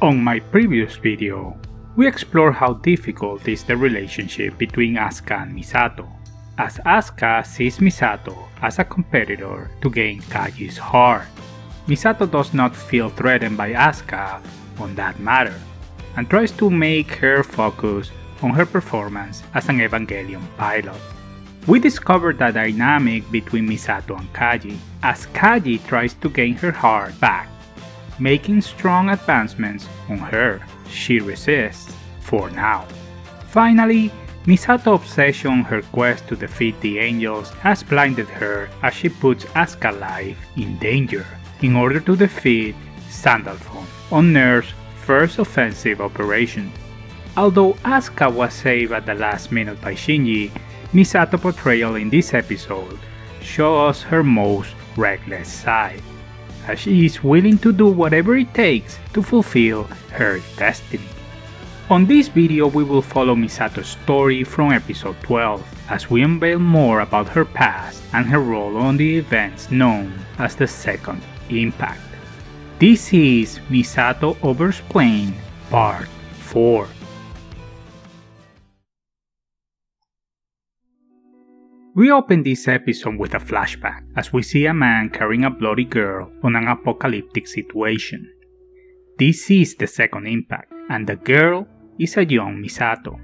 On my previous video, we explored how difficult is the relationship between Asuka and Misato, as Asuka sees Misato as a competitor to gain Kaji's heart. Misato does not feel threatened by Asuka on that matter, and tries to make her focus on her performance as an Evangelion pilot. We discovered the dynamic between Misato and Kaji, as Kaji tries to gain her heart back, making strong advancements on her. She resists, for now. Finally, Misato's obsession on her quest to defeat the angels has blinded her as she puts Asuka's life in danger in order to defeat Sandalphon on Nerv's first offensive operation. Although Asuka was saved at the last minute by Shinji, Misato's portrayal in this episode shows us her most reckless side, as she is willing to do whatever it takes to fulfill her destiny. On this video we will follow Misato's story from episode 12, as we unveil more about her past and her role on the events known as the Second Impact. This is Misato Overexplained Part 4. We open this episode with a flashback, as we see a man carrying a bloody girl on an apocalyptic situation. This is the Second Impact, and the girl is a young Misato.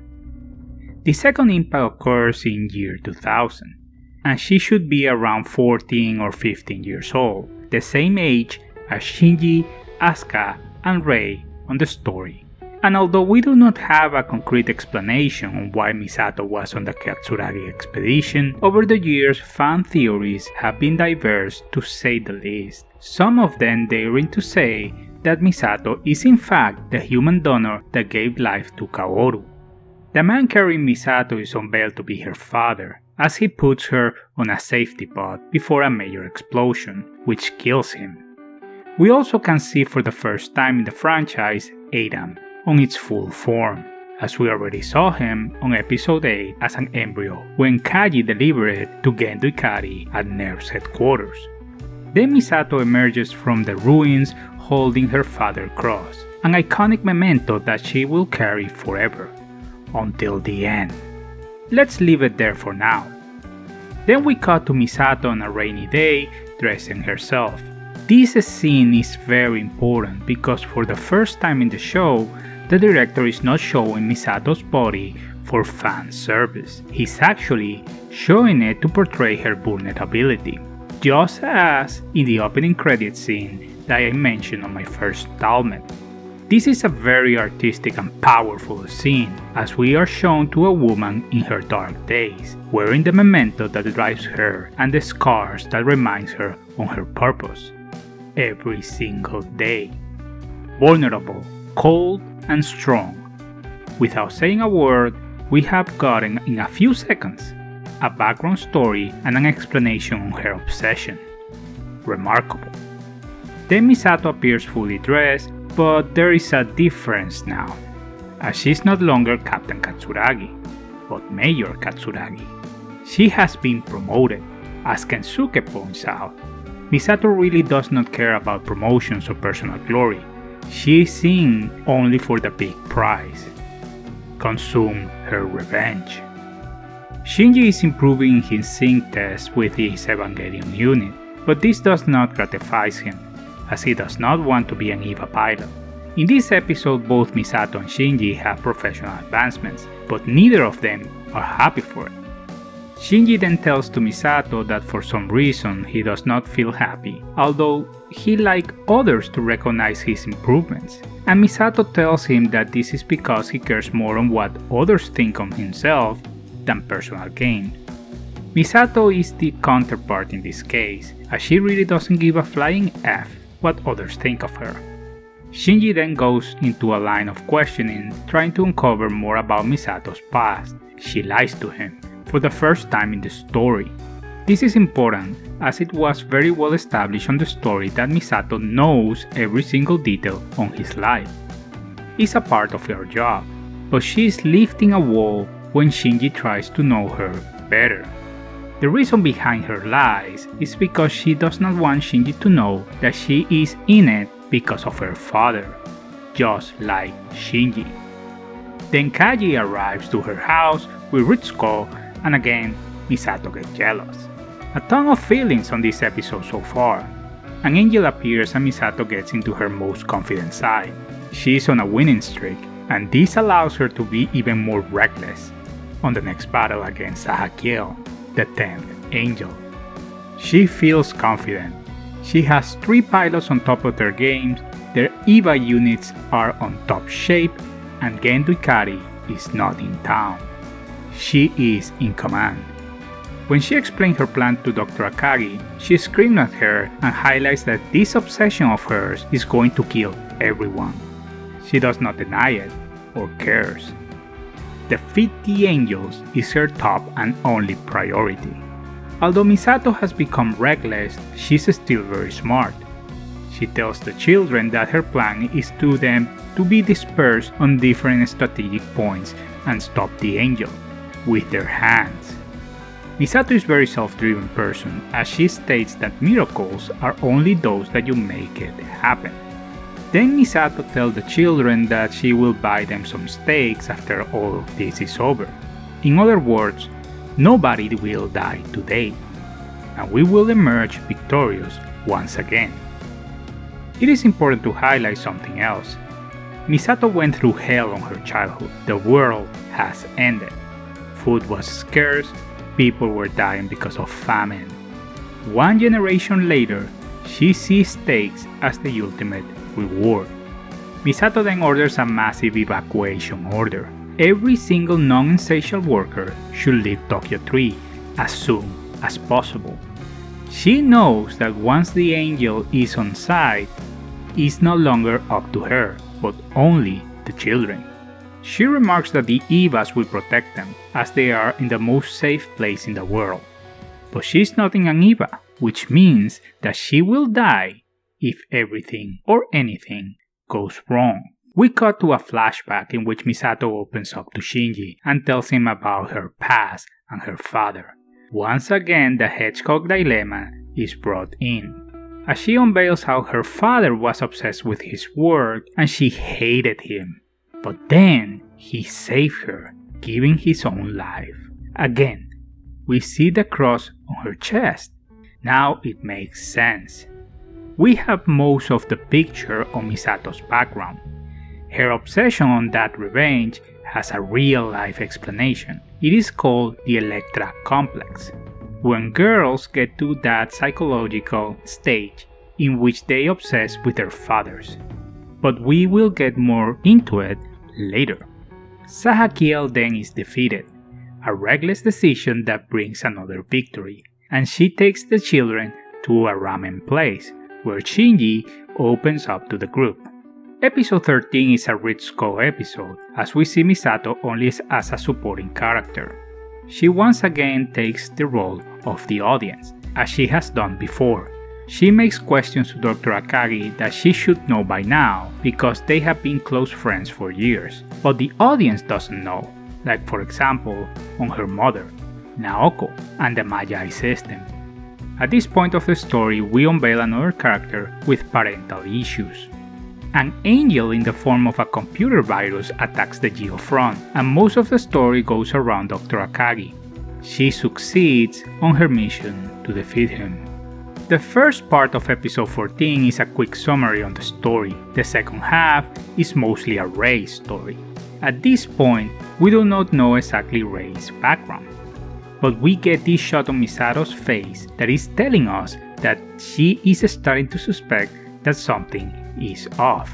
The Second Impact occurs in year 2000, and she should be around 14 or 15 years old, the same age as Shinji, Asuka, and Rei on the story. And although we do not have a concrete explanation on why Misato was on the Katsuragi expedition, over the years fan theories have been diverse to say the least, some of them daring to say that Misato is in fact the human donor that gave life to Kaoru. The man carrying Misato is unveiled to be her father, as he puts her on a safety pod before a major explosion, which kills him. We also can see for the first time in the franchise Adam on its full form, as we already saw him on episode 8 as an embryo when Kaji delivered it to Gendo Ikari at Nerv's headquarters. Then Misato emerges from the ruins holding her father's cross, an iconic memento that she will carry forever, until the end. Let's leave it there for now. Then we cut to Misato on a rainy day, dressing herself. This scene is very important because for the first time in the show, the director is not showing Misato's body for fan service. He's actually showing it to portray her vulnerability, just as in the opening credits scene that I mentioned on my first installment. This is a very artistic and powerful scene, as we are shown to a woman in her dark days, wearing the memento that drives her and the scars that reminds her on her purpose every single day. Vulnerable, cold, and strong. Without saying a word, we have gotten in a few seconds a background story and an explanation on her obsession. Remarkable. Then Misato appears fully dressed, but there is a difference now, as she's no longer Captain Katsuragi, but Major Katsuragi. She has been promoted. As Kensuke points out, Misato really does not care about promotions or personal glory. She is in only for the big prize. Consume her revenge. Shinji is improving his sync test with his Evangelion unit, but this does not gratify him, as he does not want to be an EVA pilot. In this episode, both Misato and Shinji have professional advancements, but neither of them are happy for it. Shinji then tells to Misato that for some reason he does not feel happy, although he like others to recognize his improvements, and Misato tells him that this is because he cares more on what others think of himself than personal gain. Misato is the counterpart in this case, as she really doesn't give a flying F what others think of her. Shinji then goes into a line of questioning, trying to uncover more about Misato's past. She lies to him for the first time in the story. This is important, as it was very well established on the story that Misato knows every single detail on his life. It's a part of her job, but she is lifting a wall when Shinji tries to know her better. The reason behind her lies is because she does not want Shinji to know that she is in it because of her father. just like Shinji. Then Kaji arrives to her house with Ritsuko, and again, Misato gets jealous. A ton of feelings on this episode so far. An angel appears and Misato gets into her most confident side. She is on a winning streak, and this allows her to be even more reckless on the next battle against Sahakiel, the 10th angel. She feels confident. She has 3 pilots on top of their games, their EVA units are on top shape, and Gendo Ikari is not in town. She is in command. When she explained her plan to Dr. Akagi, she screamed at her and highlights that this obsession of hers is going to kill everyone. She does not deny it or cares. Defeat the angels is her top and only priority. Although Misato has become reckless, she's still very smart. She tells the children that her plan is to them to be dispersed on different strategic points and stop the angel with their hands. Misato is a very self-driven person, as she states that miracles are only those that you make it happen. Then Misato tells the children that she will buy them some steaks after all of this is over. In other words, nobody will die today, and we will emerge victorious once again. It is important to highlight something else. Misato went through hell on her childhood. The world has ended. Food was scarce, people were dying because of famine. 1 generation later, she sees steaks as the ultimate reward. Misato then orders a massive evacuation order. Every single non-essential worker should leave Tokyo 3 as soon as possible. She knows that once the angel is on site, it's no longer up to her, but only the children. She remarks that the EVAs will protect them, as they are in the most safe place in the world. But she's not in an EVA, which means that she will die if everything or anything goes wrong. We cut to a flashback in which Misato opens up to Shinji and tells him about her past and her father. Once again, the Hedgehog dilemma is brought in, as she unveils how her father was obsessed with his work and she hated him. But then he saved her, giving his own life. Again, we see the cross on her chest. Now it makes sense. We have most of the picture on Misato's background. Her obsession on that revenge has a real-life explanation. It is called the Electra complex. When girls get to that psychological stage in which they obsess with their fathers. But we will get more into it later. Sahakiel then is defeated, a reckless decision that brings another victory, and she takes the children to a ramen place, where Shinji opens up to the group. Episode 13 is a Ritsuko episode, as we see Misato only as a supporting character. She once again takes the role of the audience, as she has done before. She makes questions to Dr. Akagi that she should know by now, because they have been close friends for years, but the audience doesn't know, like for example, on her mother, Naoko, and the Magi system. At this point of the story, we unveil another character with parental issues. An angel in the form of a computer virus attacks the Geofront, and most of the story goes around Dr. Akagi. She succeeds on her mission to defeat him. The first part of episode 14 is a quick summary on the story. The second half is mostly a Ray's story. At this point, we do not know exactly Ray's background, but we get this shot on Misato's face that is telling us that she is starting to suspect that something is off.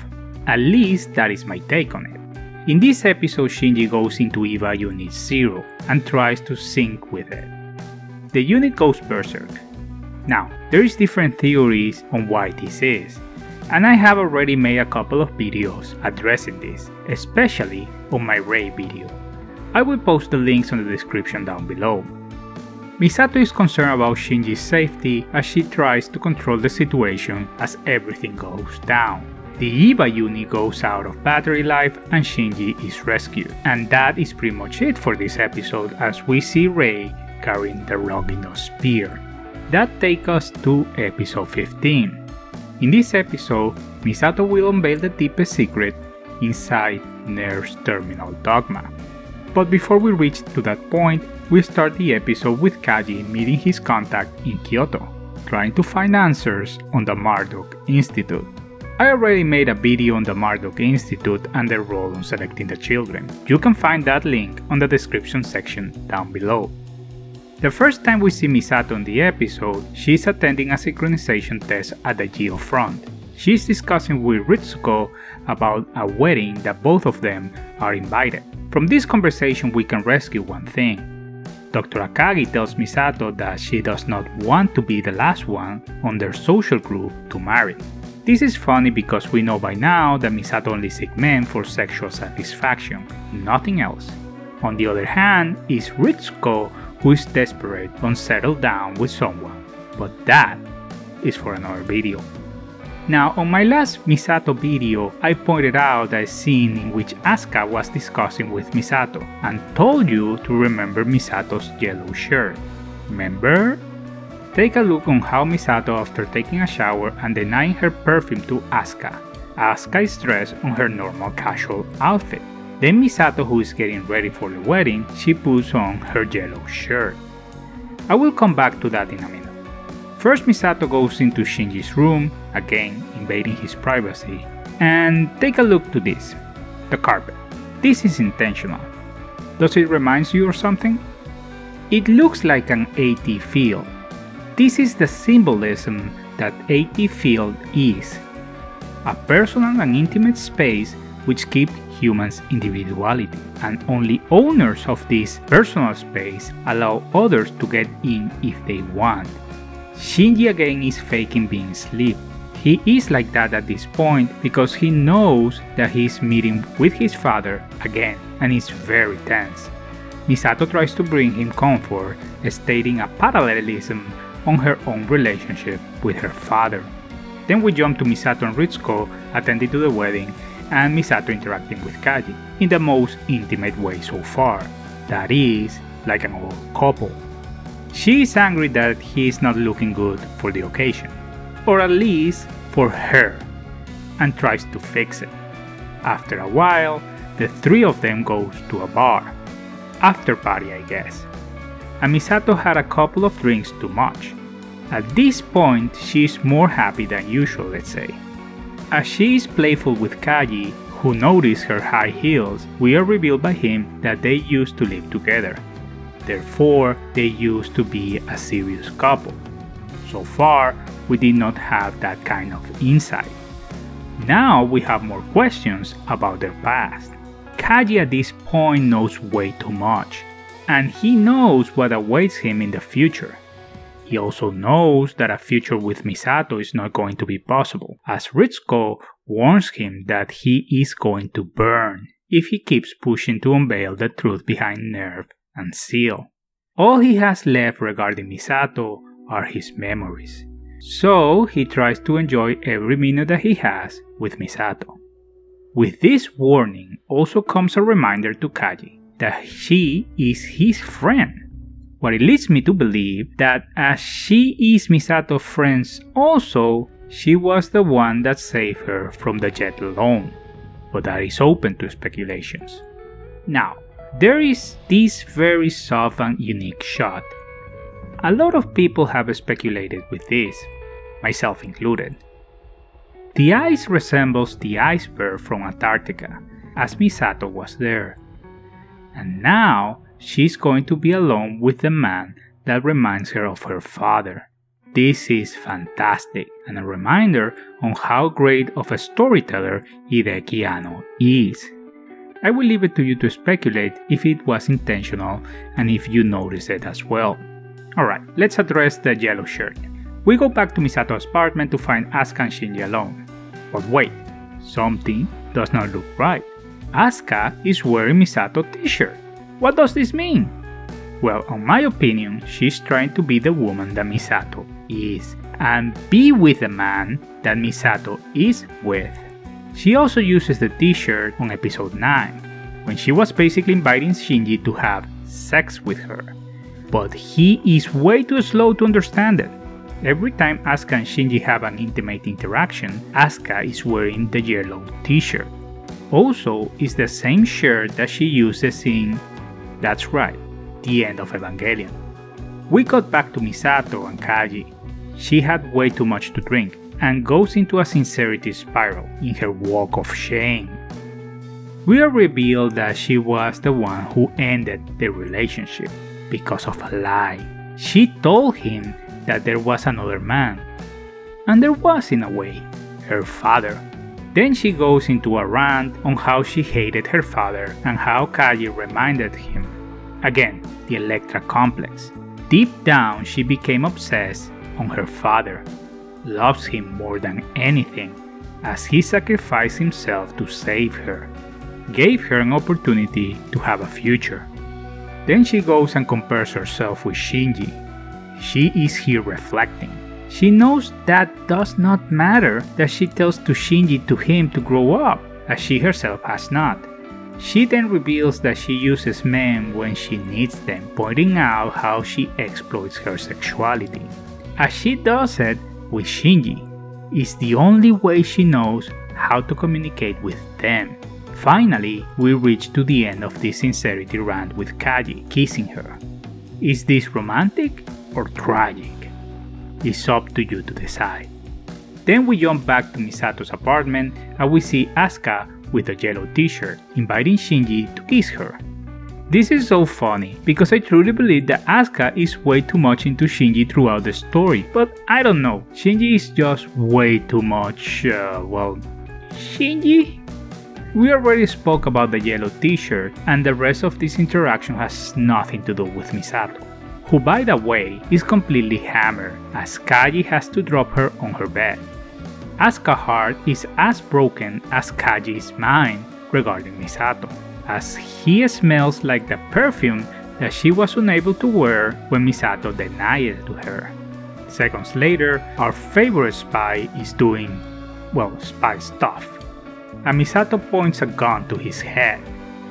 At least that is my take on it. In this episode, Shinji goes into EVA Unit 0 and tries to sync with it. The unit goes berserk. Now, there is different theories on why this is, and I have already made a couple of videos addressing this, especially on my Ray video. I will post the links on the description down below. Misato is concerned about Shinji's safety as she tries to control the situation as everything goes down. The EVA unit goes out of battery life and Shinji is rescued. And that is pretty much it for this episode, as we see Ray carrying the Rogino spear. That takes us to episode 15. In this episode, Misato will unveil the deepest secret inside Nerv's terminal dogma. But before we reach to that point, we start the episode with Kaji meeting his contact in Kyoto, trying to find answers on the Marduk Institute. I already made a video on the Marduk Institute and their role in selecting the children. You can find that link on the description section down below. The first time we see Misato in the episode, she is attending a synchronization test at the Geo front. She is discussing with Ritsuko about a wedding that both of them are invited. From this conversation we can rescue one thing. Dr. Akagi tells Misato that she does not want to be the last one on their social group to marry. This is funny because we know by now that Misato only seeks men for sexual satisfaction, nothing else. On the other hand is Ritsuko, who is desperate to settle down with someone, but that is for another video. Now, on my last Misato video, I pointed out a scene in which Asuka was discussing with Misato and told you to remember Misato's yellow shirt. Remember? Take a look on how Misato, after taking a shower and denying her perfume to Asuka is dressed on her normal casual outfit. Then Misato, who is getting ready for the wedding, she puts on her yellow shirt. I will come back to that in a minute. First, Misato goes into Shinji's room, again invading his privacy, and take a look to this, the carpet. This is intentional. Does it remind you of something? It looks like an AT field. This is the symbolism that AT field is, a personal and intimate space which keeps humans' individuality, and only owners of this personal space allow others to get in if they want. Shinji again is faking being asleep. He is like that at this point because he knows that he is meeting with his father again and is very tense. Misato tries to bring him comfort, stating a parallelism on her own relationship with her father. Then we jump to Misato and Ritsuko attending to the wedding and Misato interacting with Kaji in the most intimate way so far, that is, like an old couple. She is angry that he is not looking good for the occasion, or at least for her, and tries to fix it. After a while, the three of them goes to a bar, after party I guess, and Misato had a couple of drinks too much. At this point, she is more happy than usual, let's say. As she is playful with Kaji, who noticed her high heels, we are revealed by him that they used to live together. Therefore, they used to be a serious couple. So far, we did not have that kind of insight. Now we have more questions about their past. Kaji at this point knows way too much, and he knows what awaits him in the future. He also knows that a future with Misato is not going to be possible, as Ritsuko warns him that he is going to burn if he keeps pushing to unveil the truth behind Nerv and Seal. All he has left regarding Misato are his memories, so he tries to enjoy every minute that he has with Misato. With this warning also comes a reminder to Kaji that she is his friend. What it leads me to believe that as she is Misato's friend also, she was the one that saved her from the jet alone, but that is open to speculations. Now, there is this very soft and unique shot. A lot of people have speculated with this, myself included. The ice resembles the iceberg from Antarctica, as Misato was there. And now, she's going to be alone with the man that reminds her of her father. This is fantastic and a reminder on how great of a storyteller Hideaki Anno is. I will leave it to you to speculate if it was intentional and if you notice it as well. Alright, let's address the yellow shirt. We go back to Misato's apartment to find Asuka and Shinji alone. But wait, something does not look right. Asuka is wearing Misato's t-shirt. What does this mean? Well, in my opinion, she's trying to be the woman that Misato is and be with the man that Misato is with. She also uses the t-shirt on episode 9, when she was basically inviting Shinji to have sex with her. But he is way too slow to understand it. Every time Asuka and Shinji have an intimate interaction, Asuka is wearing the yellow t-shirt. also is the same shirt that she uses in, that's right, the end of Evangelion. We got back to Misato and Kaji. She had way too much to drink and goes into a sincerity spiral in her walk of shame. We are revealed that she was the one who ended the relationship because of a lie. She told him that there was another man, and there was in a way, her father. Then she goes into a rant on how she hated her father and how Kaji reminded him. Again, the Electra complex. Deep down, she became obsessed on her father, loves him more than anything, as he sacrificed himself to save her, gave her an opportunity to have a future. Then she goes and compares herself with Shinji. She is here reflecting. She knows that does not matter, that she tells to Shinji to him to grow up, as she herself has not. She then reveals that she uses men when she needs them, pointing out how she exploits her sexuality. As she does it with Shinji, it's the only way she knows how to communicate with them. Finally, we reach to the end of this sincerity rant with Kaji kissing her. Is this romantic or tragic? It's up to you to decide. Then we jump back to Misato's apartment and we see Asuka with a yellow t-shirt inviting Shinji to kiss her. This is so funny because I truly believe that Asuka is way too much into Shinji throughout the story, but I don't know, Shinji is just way too much, Shinji? We already spoke about the yellow t-shirt and the rest of this interaction has nothing to do with Misato, who by the way is completely hammered as Kaji has to drop her on her bed. Asuka's heart is as broken as Kaji's mind regarding Misato, as he smells like the perfume that she was unable to wear when Misato denied it to her. Seconds later, our favorite spy is doing, spy stuff, and Misato points a gun to his head.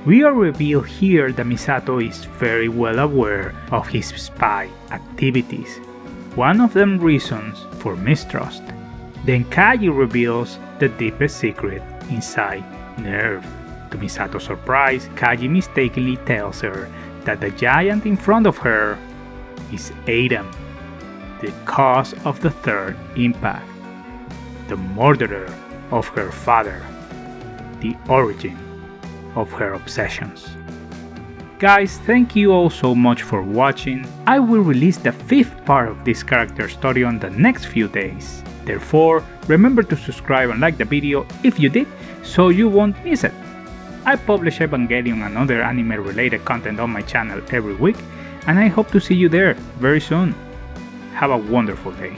We are revealed here that Misato is very well aware of his spy activities, one of them reasons for mistrust. Then Kaji reveals the deepest secret inside Nerv. To Misato's surprise, Kaji mistakenly tells her that the giant in front of her is Adam, the cause of the third impact, the murderer of her father, the origin of her obsessions. Guys, thank you all so much for watching. I will release the 5th part of this character story on the next few days. Therefore, remember to subscribe and like the video if you did, so you won't miss it. I publish Evangelion and other anime related content on my channel every week, and I hope to see you there very soon. Have a wonderful day.